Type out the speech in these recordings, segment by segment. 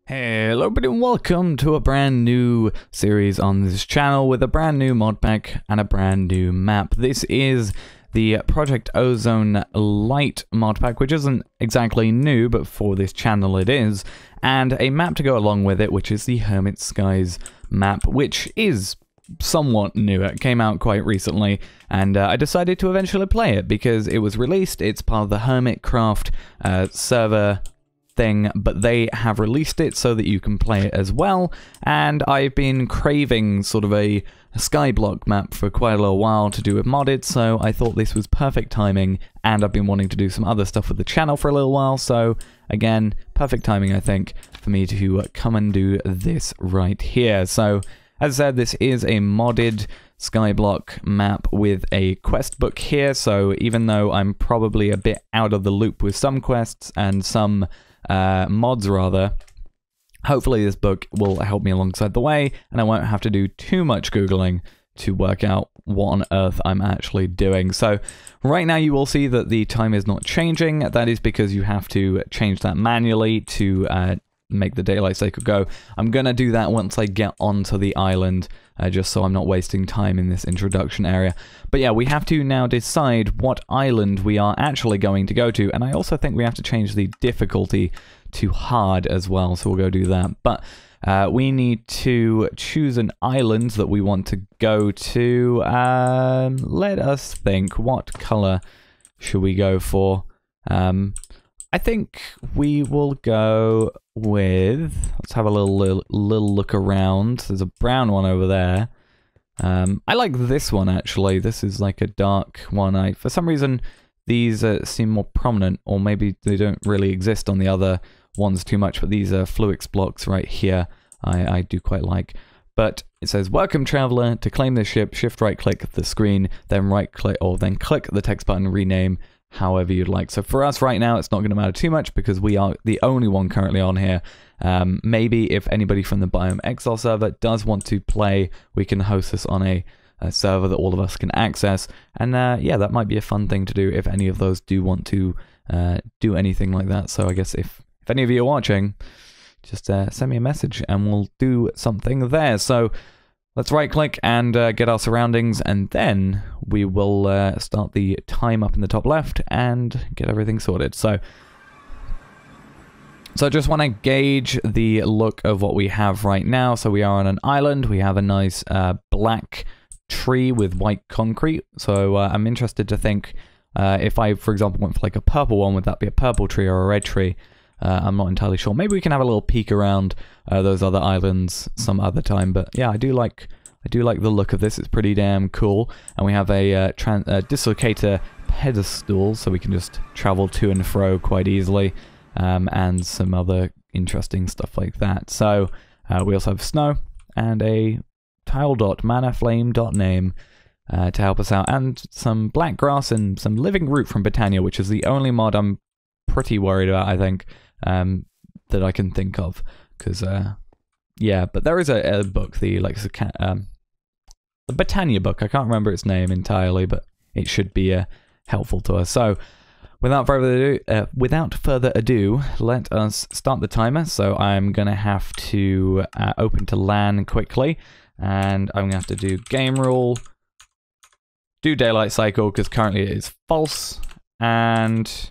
Hello everybody and welcome to a brand new series on this channel with a brand new mod pack and a brand new map. This is the Project Ozone Lite mod pack, which isn't exactly new, but for this channel it is, and a map to go along with it, which is the Hermit Skies map, which is somewhat new. It came out quite recently, and I decided to eventually play it because it was released. It's part of the Hermitcraft server thing, but they have released it so that you can play it as well, and I've been craving sort of a Skyblock map for quite a little while to do with modded, so I thought this was perfect timing, and I've been wanting to do some other stuff with the channel for a little while, so again, perfect timing I think for me to come and do this right here. So as I said, this is a modded Skyblock map with a quest book here, so even though I'm probably a bit out of the loop with some quests and some mods rather, hopefully this book will help me alongside the way and I won't have to do too much googling to work out what on earth I'm actually doing. So right now you will see that the time is not changing. That is because you have to change that manually to make the daylight cycle go. I'm gonna do that once I get onto the island, just so I'm not wasting time in this introduction area. But yeah, we have to now decide what island we are actually going to go to, and I also think we have to change the difficulty to hard as well, so we'll go do that. But we need to choose an island that we want to go to. Let us think, what color should we go for? I think we will go with, let's have a little look around. There's a brown one over there. I like this one actually. This is like a dark one. For some reason these seem more prominent, or maybe they don't really exist on the other ones too much, but these are Fluix blocks right here I do quite like. But it says, welcome traveler, to claim this ship, shift right click the screen, then right click, or then click the text button, rename however you'd like. So for us right now, it's not going to matter too much because we are the only one currently on here. Maybe if anybody from the Biome Exile server does want to play, we can host this on a server that all of us can access. And yeah, that might be a fun thing to do if any of those do want to do anything like that. So I guess if any of you are watching, just send me a message and we'll do something there. So let's right click and get our surroundings, and then we will start the time up in the top left and get everything sorted. So I just want to gauge the look of what we have right now. So we are on an island. We have a nice black tree with white concrete. So I'm interested to think if I, for example, went for like a purple one, would that be a purple tree or a red tree? I'm not entirely sure. Maybe we can have a little peek around those other islands some other time. But yeah, I do like the look of this. It's pretty damn cool. And we have a dislocator pedestal, so we can just travel to and fro quite easily, and some other interesting stuff like that. So we also have snow and a tile dot mana flame dot name to help us out, and some black grass and some living root from Britannia, which is the only mod I'm pretty worried about, I think, that I can think of, because yeah, but there is a book, the Britannia book. I can't remember its name entirely, but it should be helpful to us. So without further ado, let us start the timer. So I'm gonna have to open to LAN quickly, and I'm gonna have to do game rule, do daylight cycle because currently it is false, and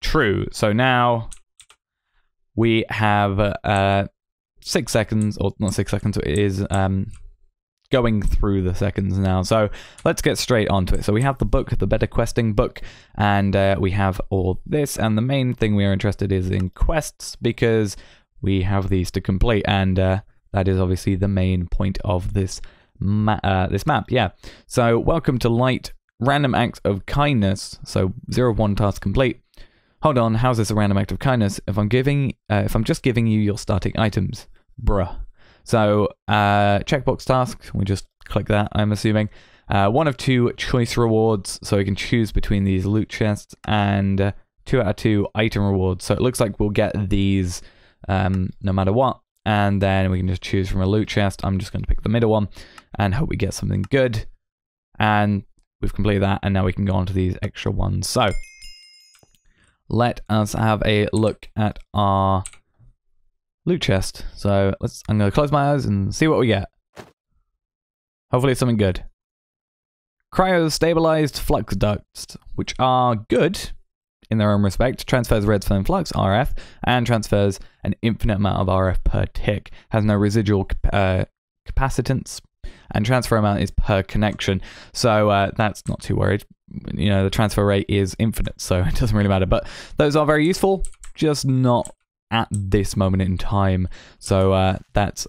true. So now we have 6 seconds, or not 6 seconds, it is going through the seconds now. So let's get straight onto it. So we have the book, the Better Questing book, and we have all this, and the main thing we are interested is in quests because we have these to complete, and that is obviously the main point of this map. Yeah. So welcome to Light, random act of kindness. So 0 of 1 task complete. Hold on, how's this a random act of kindness? If I'm just giving you your starting items, bruh. So checkbox task, we just click that, I'm assuming. 1 of 2 choice rewards, so we can choose between these loot chests, and 2 out of 2 item rewards. So it looks like we'll get these no matter what, and then we can just choose from a loot chest. I'm just going to pick the middle one and hope we get something good. And we've completed that, and now we can go on to these extra ones. So let us have a look at our loot chest. So I'm going to close my eyes and see what we get. Hopefully it's something good. Cryo-stabilized flux ducts, which are good in their own respect. Transfers redstone flux, RF, and transfers an infinite amount of RF per tick. Has no residual capacitance, and transfer amount is per connection. So that's not too worried. You know, the transfer rate is infinite, so it doesn't really matter. But those are very useful, just not at this moment in time. So it's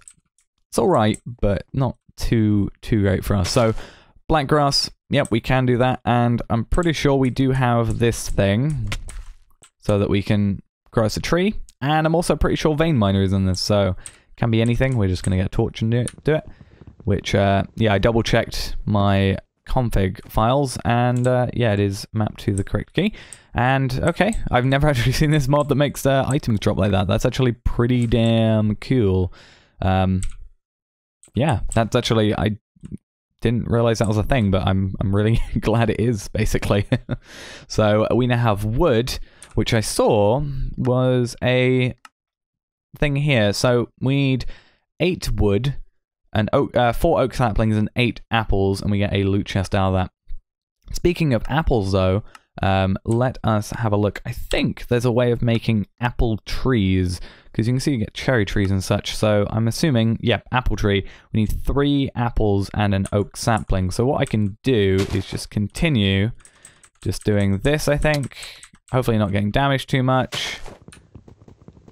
all right, but not too great for us. So black grass, yep, we can do that, and I'm pretty sure we do have this thing so that we can grow us a tree, and I'm also pretty sure vein miner is in this, so can be anything. We're just going to get a torch and do it, which, yeah, I double checked my config files, and yeah, it is mapped to the correct key. And okay, I've never actually seen this mod that makes items drop like that. That's actually pretty damn cool. Yeah, that's actually, I didn't realize that was a thing, but I'm really glad it is, basically. So we now have wood, which I saw was a thing here. So we need 8 wood and 4 oak saplings and 8 apples, and we get a loot chest out of that. Speaking of apples, though, let us have a look. I think there's a way of making apple trees, because you can see you get cherry trees and such. So I'm assuming, yeah, apple tree. We need 3 apples and an oak sapling. So what I can do is just continue just doing this, I think. Hopefully not getting damaged too much.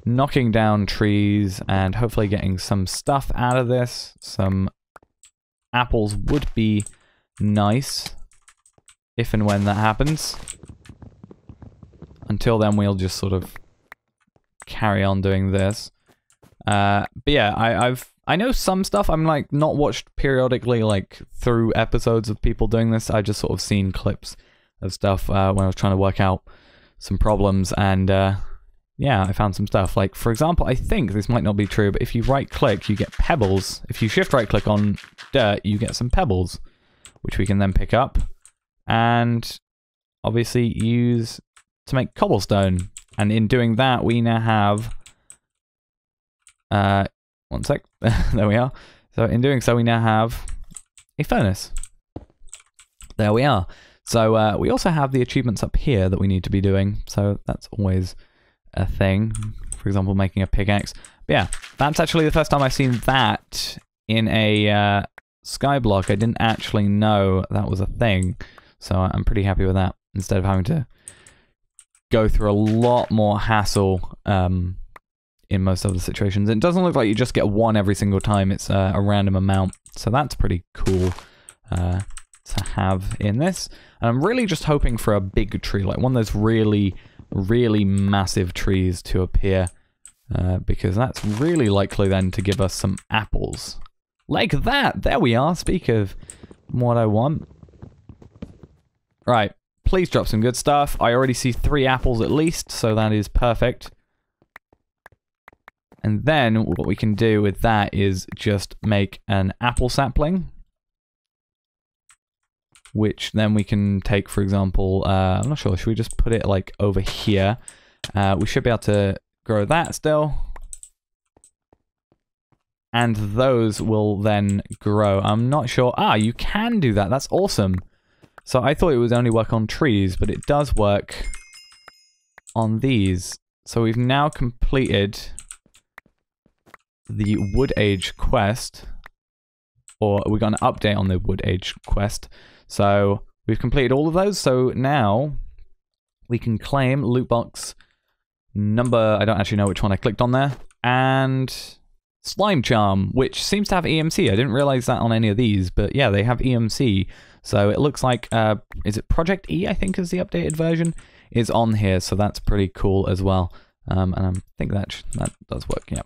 Knocking down trees and hopefully getting some stuff out of this. Some apples would be nice if and when that happens. Until then, we'll just sort of carry on doing this. But yeah, I know some stuff. I'm like not watched periodically like through episodes of people doing this. I just sort of seen clips of stuff when I was trying to work out some problems, and yeah, I found some stuff. Like, for example, I think this might not be true, but if you right-click, you get pebbles. If you shift right-click on dirt, you get some pebbles, which we can then pick up and obviously use to make cobblestone. And in doing that, we now have... one sec. There we are. So in doing so, we now have a furnace. There we are. So we also have the achievements up here that we need to be doing. So that's always a thing. For example, making a pickaxe. But yeah, that's actually the first time I've seen that in a Skyblock. I didn't actually know that was a thing. So I'm pretty happy with that. Instead of having to go through a lot more hassle in most of the situations. It doesn't look like you just get one every single time. It's a random amount. So that's pretty cool to have in this. And I'm really just hoping for a big tree, like one of those really, really massive trees to appear. Because that's really likely then to give us some apples. Like that! There we are! Speak of what I want. Right. Please drop some good stuff. I already see 3 apples at least, so that is perfect. And then what we can do with that is just make an apple sapling. Which then we can take, for example, I'm not sure, should we just put it like over here? We should be able to grow that still. And those will then grow. I'm not sure. Ah, you can do that. That's awesome. So I thought it would only work on trees, but it does work on these. So we've now completed the Wood Age quest. Or we got an update on the Wood Age quest. So we've completed all of those. So now we can claim loot box number, I don't actually know which one I clicked on there, and Slime Charm, which seems to have EMC. I didn't realize that on any of these, but yeah, they have EMC. So it looks like, is it Project E, I think is the updated version, is on here. So that's pretty cool as well. And I think that does work, yeah.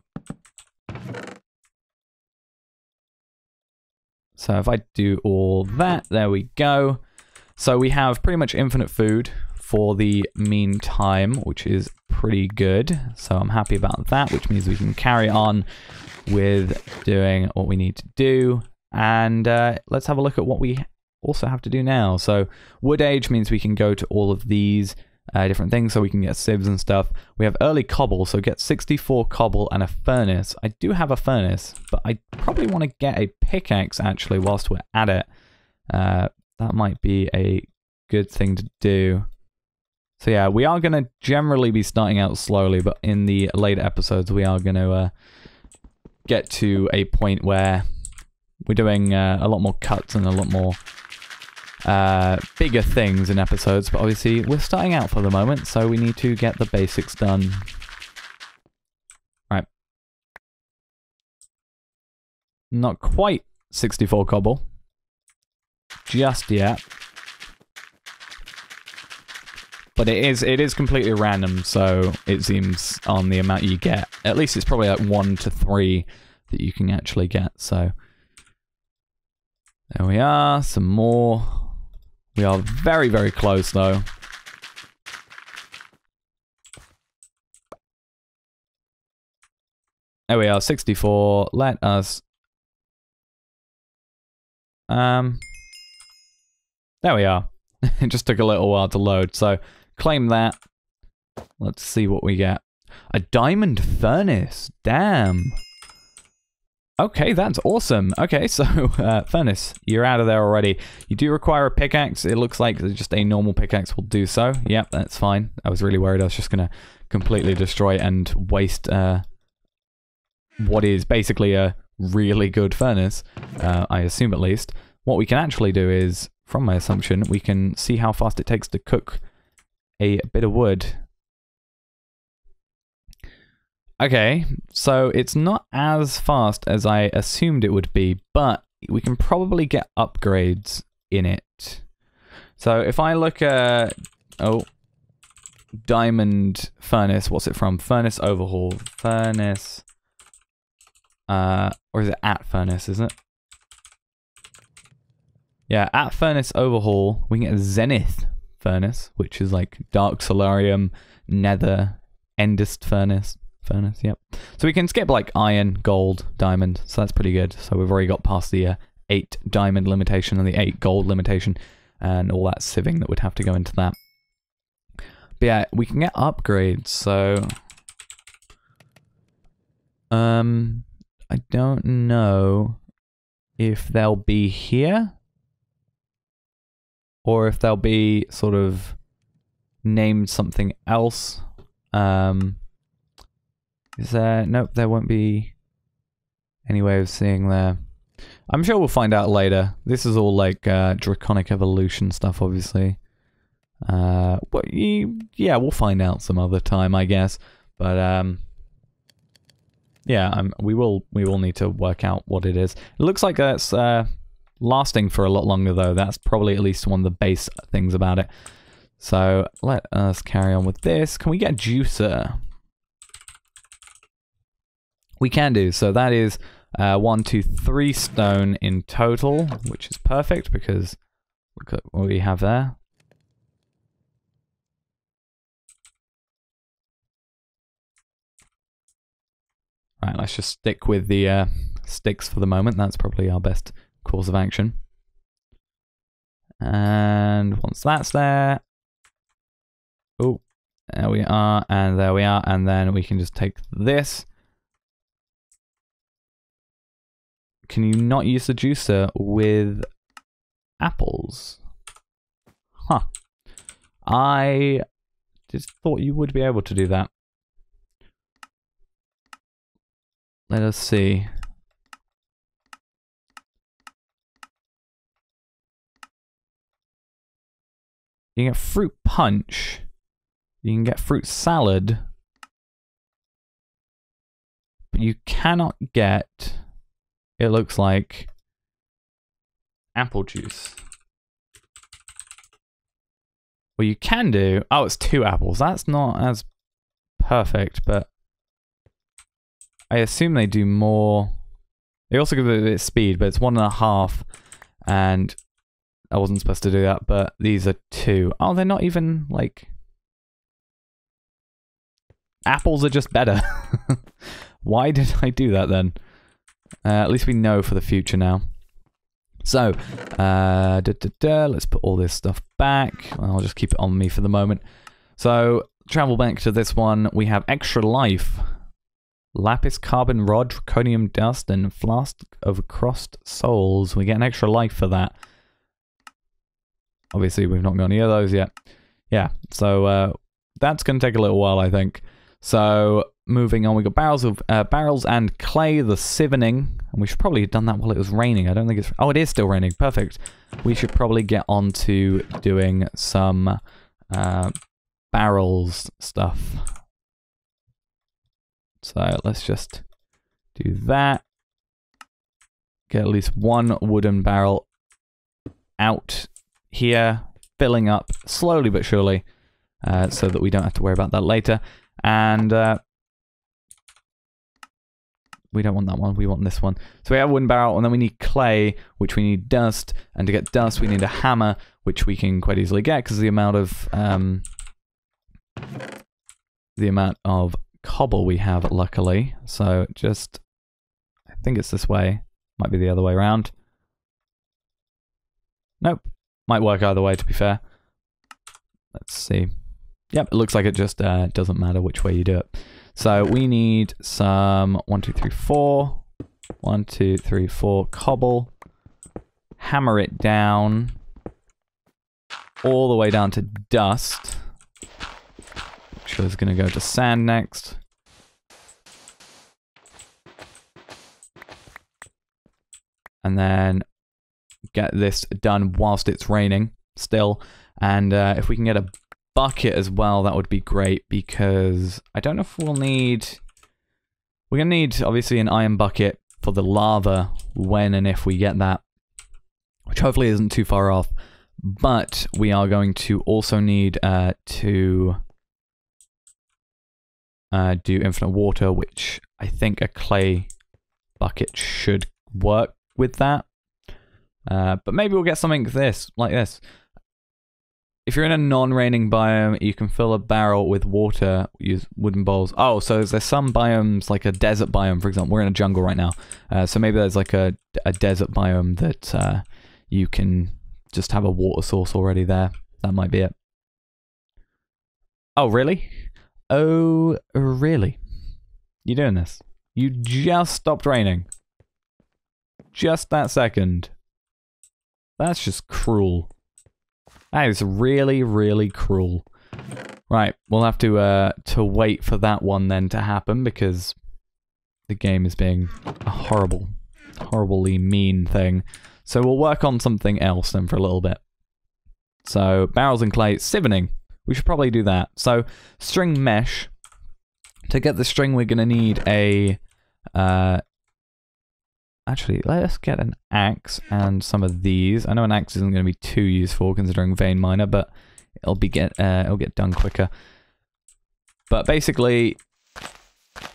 So if I do all that, there we go. So we have pretty much infinite food for the meantime, which is pretty good. So I'm happy about that, which means we can carry on with doing what we need to do. And let's have a look at what we also have to do now. So Wood Age means we can go to all of these different things so we can get sieves and stuff. We have early cobble, so get 64 cobble and a furnace. I do have a furnace, but I probably want to get a pickaxe actually whilst we're at it. That might be a good thing to do. So yeah, we are going to generally be starting out slowly, but in the later episodes we are going to get to a point where we're doing a lot more cuts and a lot more bigger things in episodes, but obviously we're starting out for the moment, so we need to get the basics done. Right. Not quite 64 cobble. Just yet. But it is completely random, so it seems on the amount you get. At least it's probably like 1 to 3 that you can actually get, so. There we are, some more. We are very, very close though. There we are, 64. Let us... There we are. It just took a little while to load, so claim that. Let's see what we get. A diamond furnace. Damn. Okay, that's awesome. Okay, so furnace, you're out of there already. You do require a pickaxe. It looks like just a normal pickaxe will do so. Yep, that's fine. I was really worried I was just going to completely destroy and waste what is basically a really good furnace, I assume at least. What we can actually do is, from my assumption, we can see how fast it takes to cook a bit of wood. Okay, so it's not as fast as I assumed it would be, but we can probably get upgrades in it. So if I look at... Oh. Diamond furnace. What's it from? Furnace overhaul. Furnace... or is it at furnace, isn't it? Yeah, at furnace overhaul, we can get a zenith furnace, which is like dark solarium, nether, endest furnace. Yep. So we can skip like iron, gold, diamond, so that's pretty good. So we've already got past the 8 diamond limitation and the 8 gold limitation and all that sieving that would have to go into that. But yeah, we can get upgrades, so... I don't know if they'll be here or if they'll be sort of named something else. Is there... Nope, there won't be any way of seeing there. I'm sure we'll find out later. This is all like draconic evolution stuff, obviously. But yeah, we'll find out some other time, I guess. But yeah, we will need to work out what it is. It looks like that's lasting for a lot longer, though. That's probably at least one of the base things about it. So let us carry on with this. Can we get a juicer? We can do. So that is 1, 2, 3 stone in total, which is perfect because look at what we have there. Right, let's just stick with the sticks for the moment. That's probably our best course of action. And once that's there... Oh, there we are, and there we are. And then we can just take this. Can you not use the juicer with apples? Huh. I just thought you would be able to do that. Let us see. You can get fruit punch. You can get fruit salad. But you cannot get, it looks like, apple juice. Well, you can do... Oh, it's 2 apples. That's not as perfect, but... I assume they do more... They also give it a bit of speed, but it's 1.5. And I wasn't supposed to do that, but these are 2. Oh, they're not even, like... Apples are just better. Why did I do that, then? At least we know for the future now. So, let's put all this stuff back. I'll just keep it on me for the moment. So, travel back to this one. We have extra life. Lapis carbon rod, draconium dust, and flask of crossed souls. We get an extra life for that. Obviously, we've not got any of those yet. Yeah, so that's going to take a little while, I think. So, moving on, we got barrels and clay, the siphoning. And we should probably have done that while it was raining. I don't think it's... Oh, it is still raining. Perfect. We should probably get on to doing some barrels stuff. So let's just do that. Get at least one wooden barrel out here, filling up slowly but surely, so that we don't have to worry about that later. And we don't want that one, we want this one. So we have a wooden barrel, and then we need clay, which we need dust, and to get dust we need a hammer, which we can quite easily get because the amount of cobble we have, luckily. So just, I think it's this way. Might be the other way around. Nope. Might work either way, to be fair. Let's see. Yep, it looks like it just doesn't matter which way you do it. So we need some 1, 2, 3, 4. 1, 2, 3, 4 cobble. Hammer it down. All the way down to dust. Sure is going to go to sand next. And then get this done whilst it's raining still. And if we can get a bucket as well, that would be great, because I don't know if we'll need... We're going to need, obviously, an iron bucket for the lava when and if we get that, which hopefully isn't too far off. But we are going to also need to... do infinite water, which I think a clay bucket should work with that. But maybe we'll get something like this. If you're in a non-raining biome, you can fill a barrel with water, use wooden bowls. Oh, so there's some biomes, like a desert biome, for example. We're in a jungle right now. So maybe there's like a desert biome that you can just have a water source already there. That might be it. Oh, really? Oh, really? You doing this? You just stopped raining. Just that second. That's just cruel. That is really, really cruel. Right, we'll have to wait for that one then to happen, because the game is being a horribly mean thing. So we'll work on something else then for a little bit. So, barrels and clay, siphoning. We should probably do that. So, string mesh. To get the string, we're going to need a... Actually, let's get an axe and some of these. I know an axe isn't going to be too useful considering vein miner, but it'll get done quicker. But basically...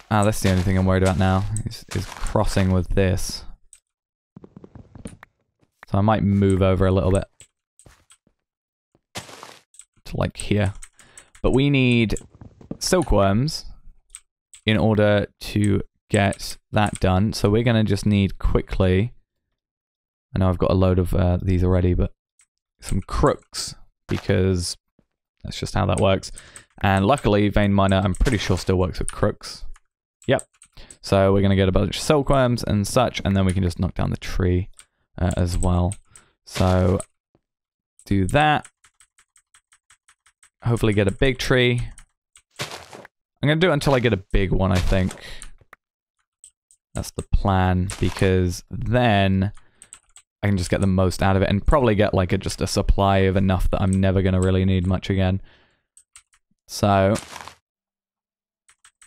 that's the only thing I'm worried about now, is crossing with this. So I might move over a little bit. To like here. But we need silkworms in order to get that done. So we're going to just need quickly... I know I've got a load of these already, but some crooks, because that's just how that works. And luckily, vein miner, I'm pretty sure still works with crooks. Yep. So we're going to get a bunch of silkworms and such, and then we can just knock down the tree as well. So do that. Hopefully get a big tree. I'm going to do it until I get a big one, I think. That's the plan, because then I can just get the most out of it and probably get like just a supply of enough that I'm never going to really need much again. So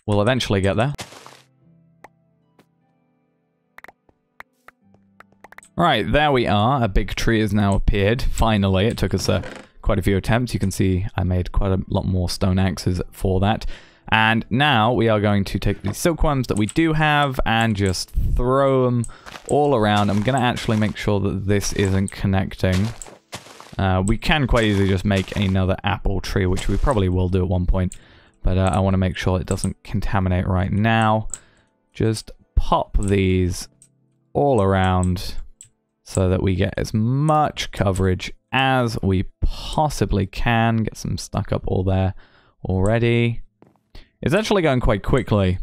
we'll eventually get there. Right, there we are. A big tree has now appeared. Finally, it took us quite a few attempts. You can see I made quite a lot more stone axes for that. And now we are going to take these silkworms that we do have and just throw them all around. I'm going to actually make sure that this isn't connecting. We can quite easily just make another apple tree, which we probably will do at one point. But I want to make sure it doesn't contaminate right now. Just pop these all around so that we get as much coverage as we possibly can. Get some stuck up all there. already. It's actually going quite quickly,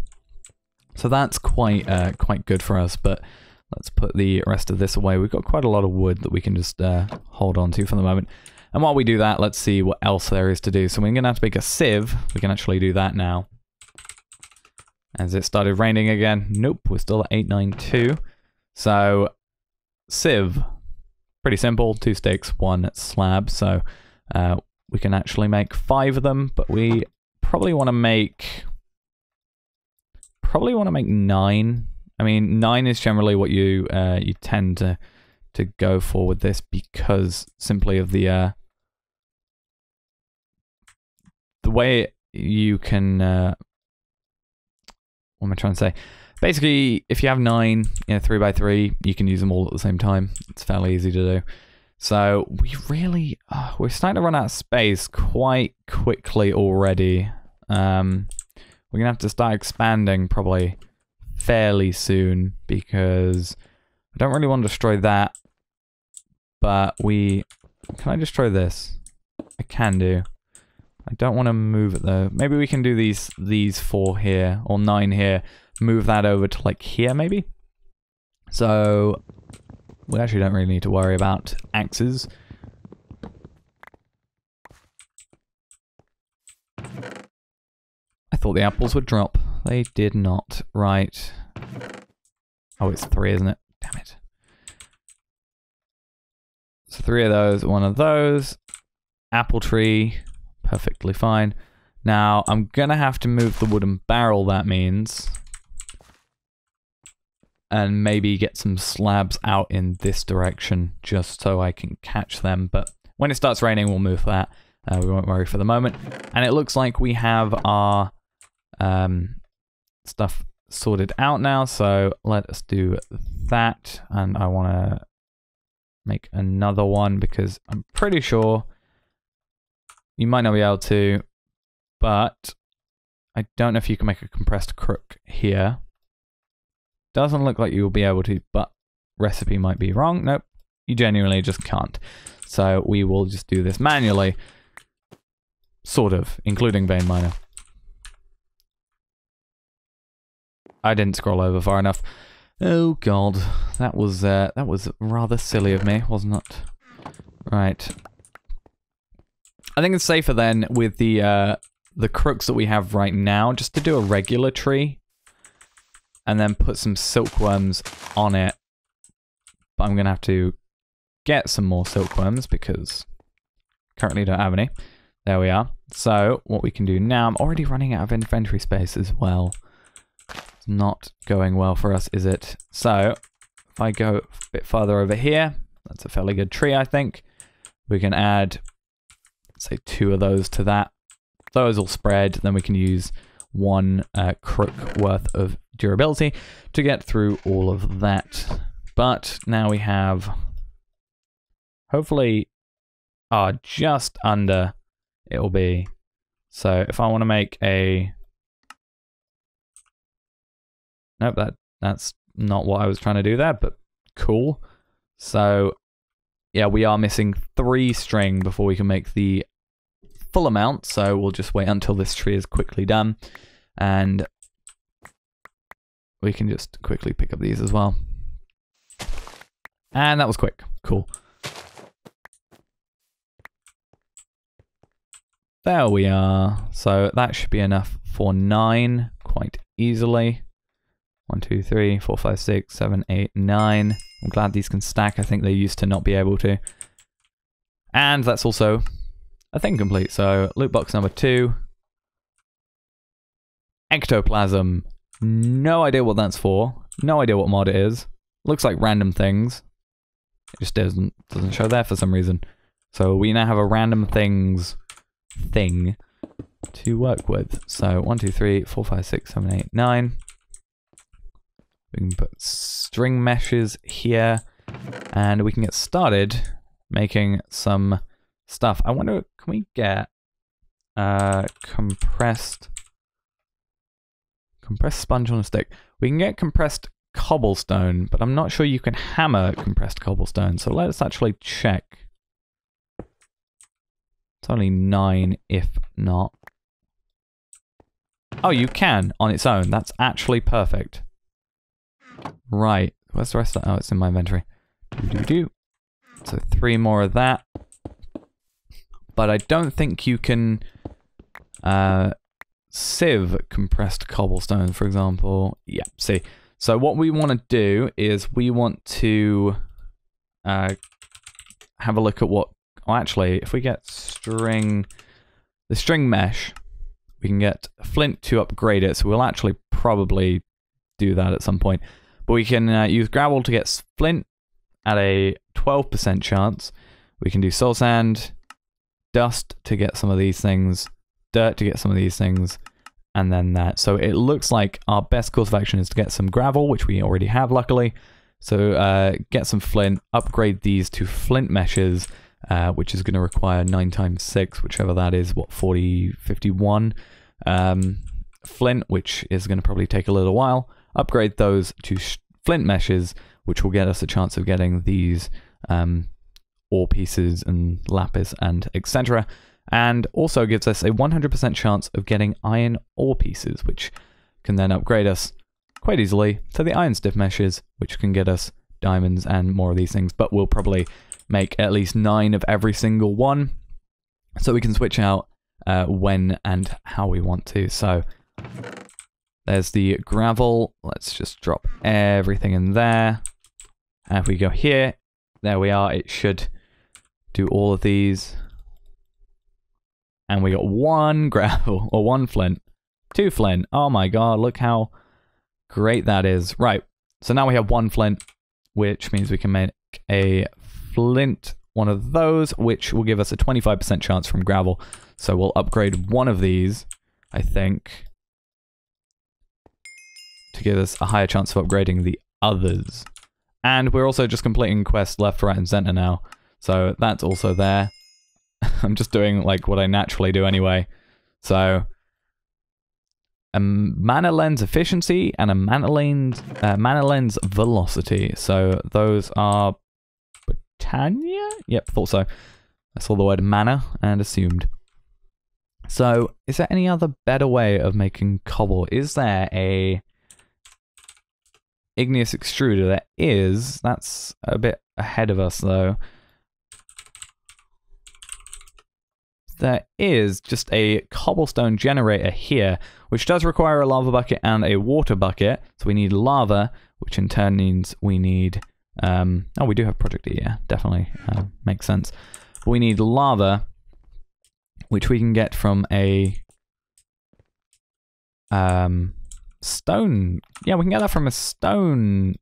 so that's quite good for us, but let's put the rest of this away. We've got quite a lot of wood that we can just hold on to for the moment. And while we do that, let's see what else there is to do. So we're going to have to make a sieve. We can actually do that now. As it started raining again. Nope, we're still at 892. So, sieve. Pretty simple. 2 sticks, 1 slab. So, we can actually make 5 of them, but we probably want to make 9. I mean, 9 is generally what you tend to go for with this, because simply of the way you can what am I trying to say? Basically, if you have 9, 3x3, you can use them all at the same time. It's fairly easy to do. So we're starting to run out of space quite quickly already. We're gonna have to start expanding probably fairly soon, because I don't really want to destroy that. But can I destroy this? I can do. I don't want to move it though. Maybe we can do these 4 here, or 9 here. Move that over to like here maybe. So we actually don't really need to worry about axes. I thought the apples would drop. They did not. Right. Oh, it's 3, isn't it? Damn it. So 3 of those, 1 of those. Apple tree. Perfectly fine. Now, I'm gonna have to move the wooden barrel, that means. And maybe get some slabs out in this direction, just so I can catch them. But when it starts raining, we'll move that. We won't worry for the moment. And it looks like we have our stuff sorted out now, so let us do that. And I want to make another one, because I'm pretty sure you might not be able to, but I don't know if you can make a compressed crook here. Doesn't look like you'll be able to, but recipe might be wrong. Nope, you genuinely just can't. So we will just do this manually, sort of, including vein miner. I didn't scroll over far enough. Oh god, that was rather silly of me, wasn't it? Right. I think it's safer then with the crooks that we have right now, just to do a regular tree, and then put some silkworms on it. But I'm gonna have to get some more silkworms because currently don't have any. There we are. So what we can do now, I'm already running out of inventory space as well. It's not going well for us, is it? So if I go a bit farther over here, that's a fairly good tree, I think. We can add, say, 2 of those to that. Those will spread, then we can use 1 crook worth of durability to get through all of that. But now we have, hopefully, just under it'll be. So if I want to make a, nope, that's not what I was trying to do there, but cool. So yeah, we are missing 3 string before we can make the full amount, so we'll just wait until this tree is quickly done, and we can just quickly pick up these as well. And that was quick. Cool. There we are. So that should be enough for 9 quite easily. 1, 2, 3, 4, 5, 6, 7, 8, 9. I'm glad these can stack. I think they used to not be able to. And that's also a thing complete. So loot box number 2. Ectoplasm. No idea what that's for. No idea what mod it is. Looks like random things. It just doesn't show there for some reason. So we now have a random things thing to work with. So 1, 2, 3, 4, 5, 6, 7, 8, 9. We can put string meshes here, and we can get started making some stuff. I wonder, can we get compressed sponge on a stick? We can get compressed cobblestone, but I'm not sure you can hammer compressed cobblestone, so let's actually check. It's only 9 if not. Oh, you can on its own. That's actually perfect. Right. Where's the rest of that? Oh, it's in my inventory. Do-do-do. So 3 more of that. But I don't think you can sieve compressed cobblestone, for example. Yeah, see. So what we want to do is we want to have a look at what... Well, actually, if we get the string mesh, we can get flint to upgrade it. So we'll actually probably do that at some point. But we can use gravel to get flint at a 12% chance. We can do soul sand, dust to get some of these things, dirt to get some of these things, and then that. So it looks like our best course of action is to get some gravel, which we already have, luckily. So get some flint, upgrade these to flint meshes, which is going to require 9 times 6, whichever that is, what, 51 flint, which is going to probably take a little while. Upgrade those to flint meshes, which will get us a chance of getting these ore pieces and lapis and etc. And also gives us a 100% chance of getting iron ore pieces, which can then upgrade us quite easily to the iron stiff meshes, which can get us diamonds and more of these things, but we'll probably make at least 9 of every single one, so we can switch out when and how we want to. So there's the gravel. Let's just drop everything in there. And if we go here, there we are. It should do all of these. And we got 1 gravel, or 1 flint. 2 flint. Oh my god, look how great that is. Right, so now we have 1 flint, which means we can make a flint, one of those, which will give us a 25% chance from gravel. So we'll upgrade one of these, I think, to give us a higher chance of upgrading the others. And we're also just completing quests left, right, and center now. So that's also there. I'm just doing like what I naturally do anyway. So a mana lens efficiency and a mana lens velocity. So those are Britannia? Yep, thought so. I saw the word mana and assumed. So is there any other better way of making cobble? Is there a igneous extruder? There is. That's a bit ahead of us though. There is just a cobblestone generator here, which does require a lava bucket and a water bucket. So we need lava, which in turn means we need... oh, we do have Project E, yeah, definitely. Makes sense. But we need lava, which we can get from a... stone... Yeah, we can get that from a stone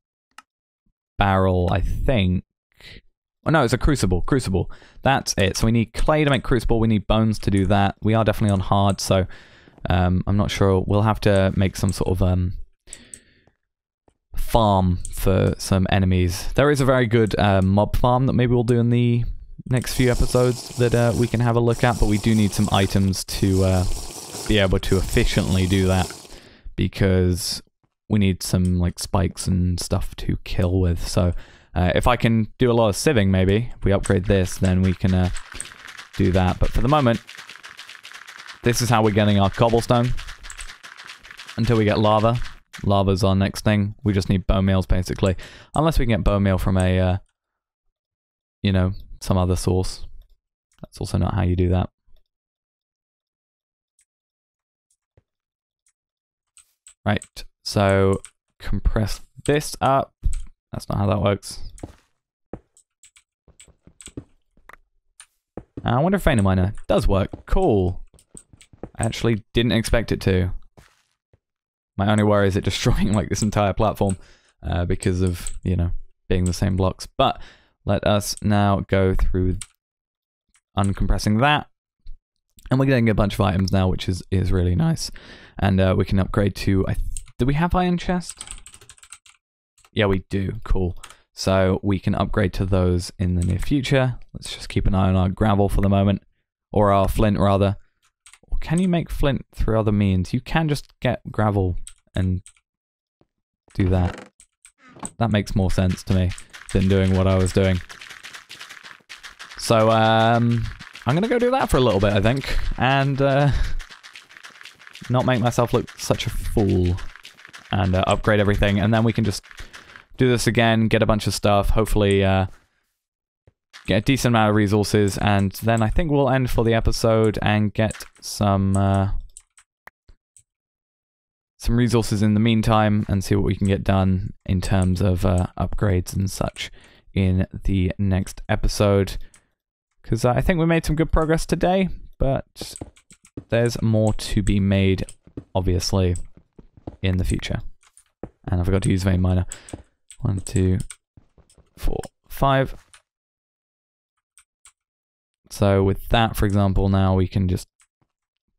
barrel, I think. Oh no, it's a crucible. Crucible. That's it. So we need clay to make crucible. We need bones to do that. We are definitely on hard, so I'm not sure. We'll have to make some sort of farm for some enemies. There is a very good mob farm that maybe we'll do in the next few episodes that we can have a look at, but we do need some items to be able to efficiently do that, because we need some like spikes and stuff to kill with. So if I can do a lot of sieving, maybe, if we upgrade this, then we can do that. But for the moment, this is how we're getting our cobblestone. Until we get lava. Lava's our next thing. We just need bone meals, basically. Unless we can get bone meal from a, you know, some other source. That's also not how you do that. Right, so compress this up. That's not how that works. I wonder if Vein Miner does work. Cool. I actually didn't expect it to. My only worry is it destroying like this entire platform because of, you know, being the same blocks. But let us now go through uncompressing that. And we're getting a bunch of items now, which is really nice. And we can upgrade to... do we have iron chest? Yeah, we do. Cool. So we can upgrade to those in the near future. Let's just keep an eye on our gravel for the moment. Or our flint, rather. Or can you make flint through other means? You can just get gravel and do that. That makes more sense to me than doing what I was doing. So, I'm going to go do that for a little bit, I think. And, not make myself look such a fool and upgrade everything, and then we can just do this again, get a bunch of stuff, hopefully get a decent amount of resources, and then I think we'll end for the episode and get some resources in the meantime and see what we can get done in terms of upgrades and such in the next episode. Because I think we made some good progress today, but there's more to be made, obviously, in the future. And I forgot to use vein miner. 1, 2, 4, 5. So with that, for example, now we can just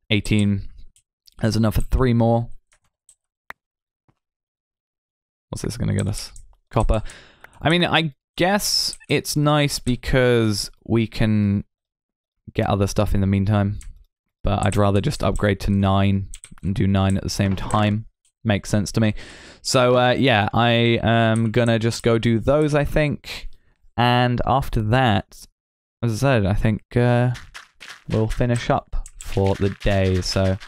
18. There's enough for 3 more. What's this going to get us? Copper. I mean, I guess it's nice because we can get other stuff in the meantime. But I'd rather just upgrade to 9 and do 9 at the same time. Makes sense to me. So, yeah, I am gonna just go do those, I think. And after that, as I said, I think we'll finish up for the day. So,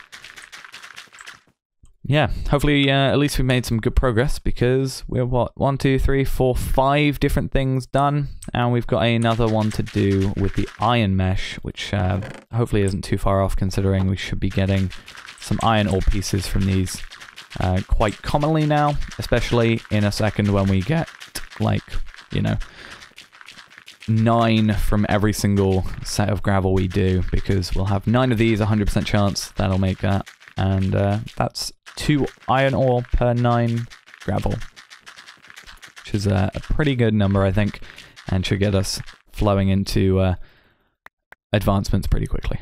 yeah, hopefully at least we made some good progress, because we're, what, 1, 2, 3, 4, 5 different things done. And we've got another one to do with the iron mesh, which hopefully isn't too far off, considering we should be getting some iron ore pieces from these quite commonly now, especially in a second when we get, like, you know, 9 from every single set of gravel we do, because we'll have 9 of these, 100% chance that'll make that, and that's 2 iron ore per 9 gravel, which is a pretty good number, I think, and should get us flowing into advancements pretty quickly.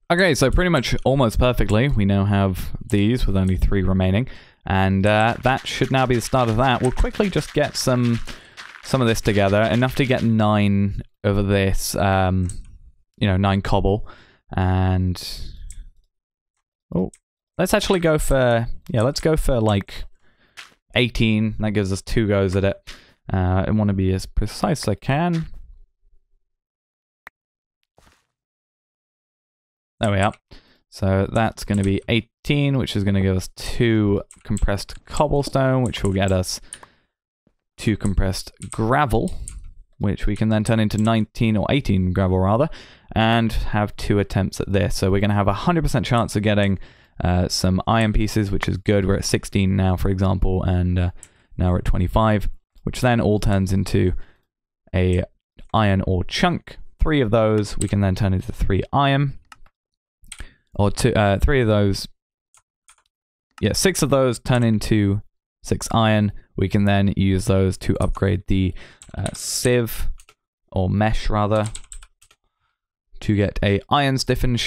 Okay, so pretty much almost perfectly, we now have these with only 3 remaining, and that should now be the start of that. We'll quickly just get some of this together, enough to get 9 over this, you know, 9 cobble, and oh, let's actually go for, yeah, let's go for like 18. That gives us 2 goes at it. I want to be as precise as I can. There we are. So that's going to be 18, which is going to give us 2 compressed cobblestone, which will get us 2 compressed gravel, which we can then turn into 19 or 18 gravel rather, and have 2 attempts at this. So we're going to have a 100% chance of getting some iron pieces, which is good. We're at 16 now, for example, and now we're at 25, which then all turns into a iron ore chunk. 3 of those we can then turn into 3 iron. Or 3 of those, yeah, 6 of those turn into 6 iron. We can then use those to upgrade the sieve, or mesh rather, to get a iron stiffened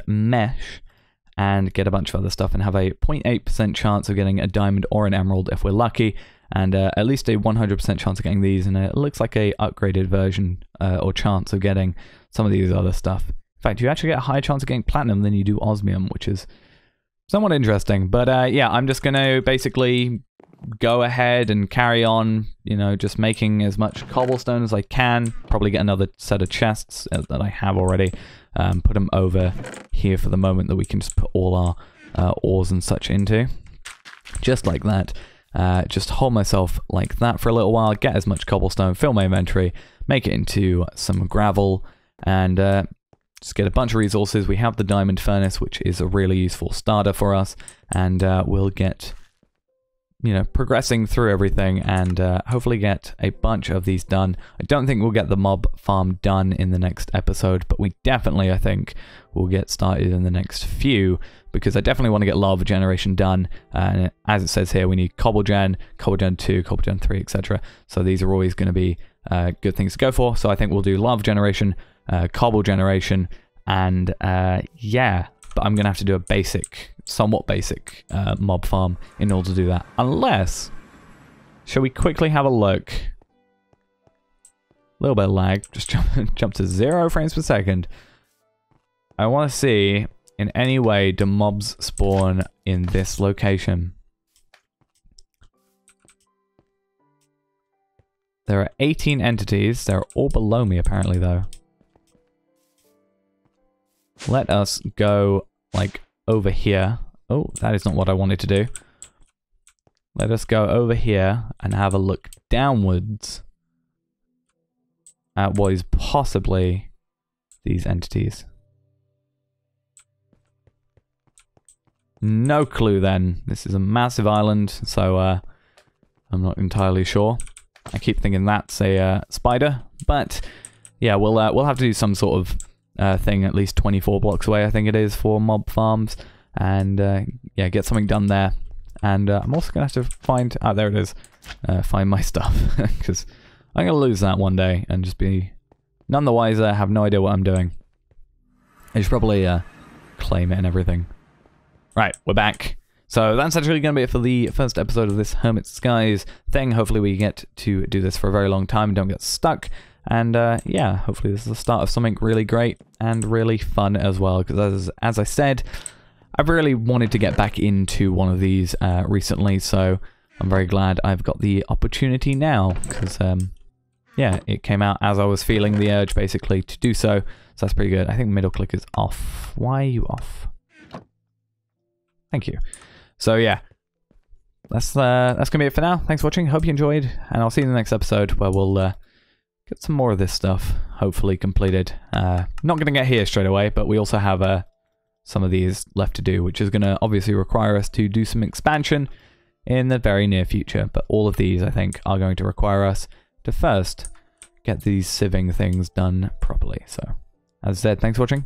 mesh, and get a bunch of other stuff, and have a 0.8% chance of getting a diamond or an emerald if we're lucky, and at least a 100% chance of getting these, and it looks like a upgraded version or chance of getting some of these other stuff. In fact, you actually get a higher chance of getting platinum than you do osmium, which is somewhat interesting. But yeah, I'm just going to basically go ahead and carry on, you know, just making as much cobblestone as I can. Probably get another set of chests that I have already. Put them over here for the moment that we can just put all our ores and such into. Just like that. Just hold myself like that for a little while, get as much cobblestone, fill my inventory, make it into some gravel, and just get a bunch of resources. We have the diamond furnace, which is a really useful starter for us, and we'll get, you know, progressing through everything, and hopefully get a bunch of these done. I don't think we'll get the mob farm done in the next episode, but we definitely, I think, will get started in the next few, because I definitely want to get lava generation done, and as it says here, we need cobble gen 2, cobble gen 3, etc. So these are always going to be good things to go for, so I think we'll do lava generation, cobble generation, and yeah, but I'm gonna have to do a basic, somewhat basic mob farm in order to do that. Unless, shall we quickly have a look? A little bit of lag, just jump to 0 frames per second. I want to see, in any way, do mobs spawn in this location? There are 18 entities. They're all below me, apparently, though. let us go, like, over here. Oh, that is not what I wanted to do. Let us go over here and have a look downwards at what is possibly these entities. No clue then. This is a massive island, so I'm not entirely sure. I keep thinking that's a spider, but yeah, we'll have to do some sort of thing at least 24 blocks away, I think it is, for mob farms, and yeah, get something done there. And I'm also gonna have to find, there it is, find my stuff, because I'm gonna lose that one day and just be none the wiser, have no idea what I'm doing. I should probably claim it and everything. Right, we're back. So that's actually going to be it for the first episode of this Hermit Skies thing. Hopefully we get to do this for a very long time and don't get stuck. And yeah, hopefully this is the start of something really great and really fun as well. Because as I said, I've really wanted to get back into one of these recently. So I'm very glad I've got the opportunity now. Because yeah, it came out as I was feeling the urge basically to do so. So that's pretty good. I think middle click is off. Why are you off? Thank you. So yeah, that's gonna be it for now. Thanks for watching. Hope you enjoyed, and I'll see you in the next episode where we'll get some more of this stuff hopefully completed. Not gonna get here straight away, but we also have some of these left to do, which is gonna obviously require us to do some expansion in the very near future. But all of these, I think, are going to require us to first get these sieving things done properly. So, as I said, thanks for watching.